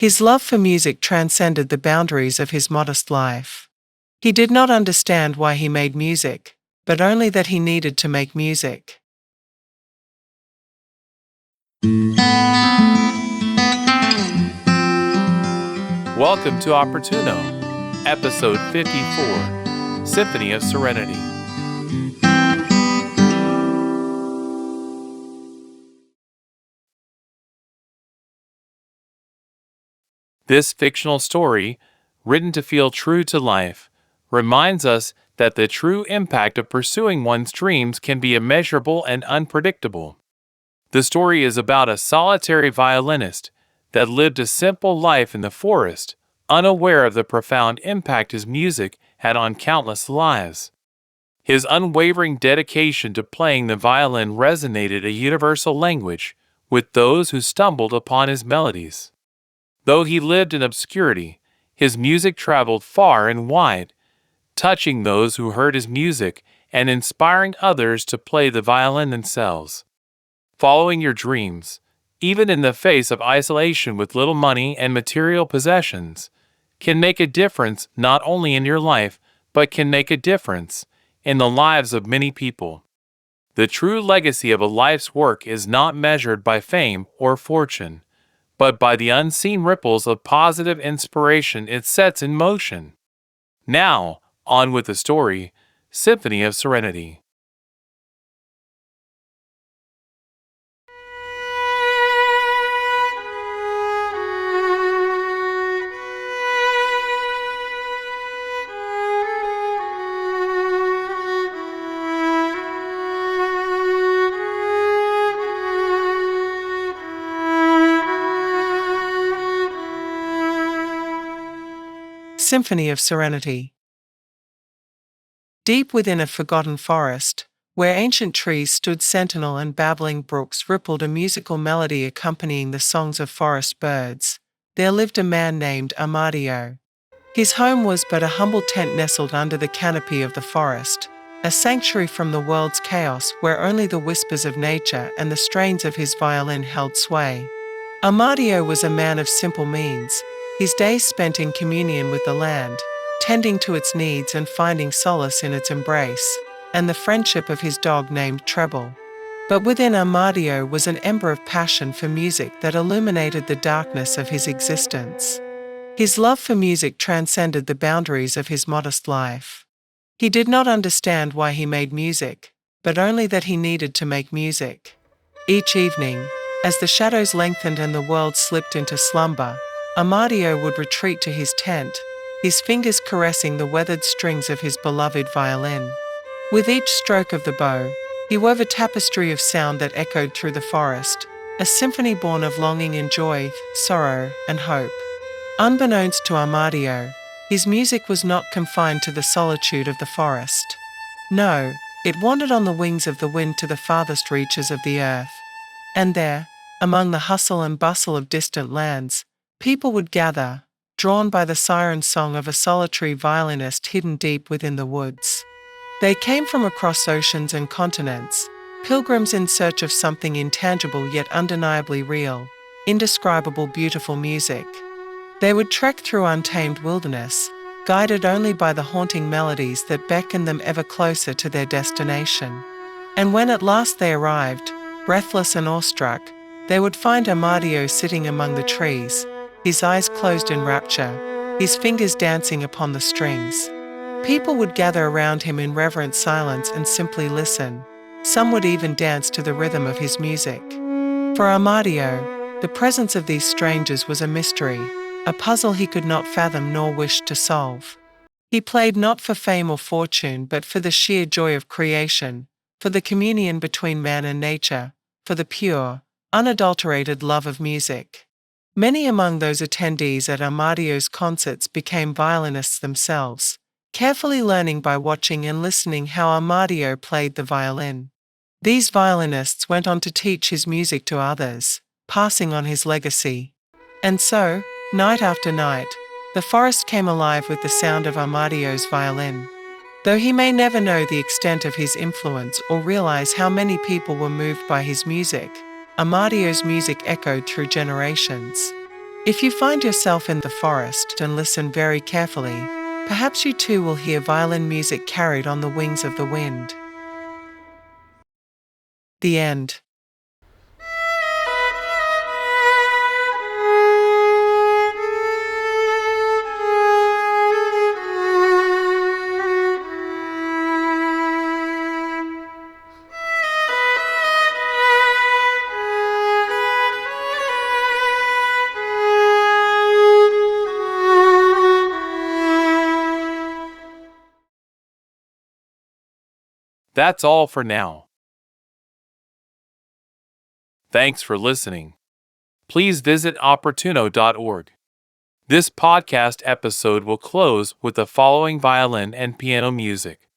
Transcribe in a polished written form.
His love for music transcended the boundaries of his modest life. He did not understand why he made music, but only that he needed to make music. Welcome to Opportuno, Episode 54, Symphony of Serenity. This fictional story, written to feel true to life, reminds us that the true impact of pursuing one's dreams can be immeasurable and unpredictable. The story is about a solitary violinist that lived a simple life in the forest, unaware of the profound impact his music had on countless lives. His unwavering dedication to playing the violin resonated a universal language with those who stumbled upon his melodies. Though he lived in obscurity, his music traveled far and wide, touching those who heard his music and inspiring others to play the violin themselves. Following your dreams, even in the face of isolation with little money and material possessions, can make a difference not only in your life, but can make a difference in the lives of many people. The true legacy of a life's work is not measured by fame or fortune, but by the unseen ripples of positive inspiration it sets in motion. Now, on with the story, Symphony of Serenity. Symphony of Serenity. Deep within a forgotten forest, where ancient trees stood sentinel and babbling brooks rippled a musical melody accompanying the songs of forest birds, there lived a man named Amadeo. His home was but a humble tent nestled under the canopy of the forest, a sanctuary from the world's chaos where only the whispers of nature and the strains of his violin held sway. Amadeo was a man of simple means, his days spent in communion with the land, tending to its needs and finding solace in its embrace, and the friendship of his dog named Treble. But within Amadeo was an ember of passion for music that illuminated the darkness of his existence. His love for music transcended the boundaries of his modest life. He did not understand why he made music, but only that he needed to make music. Each evening, as the shadows lengthened and the world slipped into slumber, Amadeo would retreat to his tent, his fingers caressing the weathered strings of his beloved violin. With each stroke of the bow, he wove a tapestry of sound that echoed through the forest, a symphony born of longing and joy, sorrow and hope. Unbeknownst to Amadeo, his music was not confined to the solitude of the forest. No, it wandered on the wings of the wind to the farthest reaches of the earth. And there, among the hustle and bustle of distant lands, people would gather, drawn by the siren song of a solitary violinist hidden deep within the woods. They came from across oceans and continents, pilgrims in search of something intangible yet undeniably real, indescribable beautiful music. They would trek through untamed wilderness, guided only by the haunting melodies that beckoned them ever closer to their destination. And when at last they arrived, breathless and awestruck, they would find Amadeo sitting among the trees, his eyes closed in rapture, his fingers dancing upon the strings. People would gather around him in reverent silence and simply listen. Some would even dance to the rhythm of his music. For Amadeo, the presence of these strangers was a mystery, a puzzle he could not fathom nor wish to solve. He played not for fame or fortune, but for the sheer joy of creation, for the communion between man and nature, for the pure, unadulterated love of music. Many among those attendees at Amadeo's concerts became violinists themselves, carefully learning by watching and listening how Amadeo played the violin. These violinists went on to teach his music to others, passing on his legacy. And so, night after night, the forest came alive with the sound of Amadeo's violin. Though he may never know the extent of his influence or realize how many people were moved by his music, Amadeo's music echoed through generations. If you find yourself in the forest and listen very carefully, perhaps you too will hear violin music carried on the wings of the wind. The end. That's all for now. Thanks for listening. Please visit opportuno.org. This podcast episode will close with the following violin and piano music.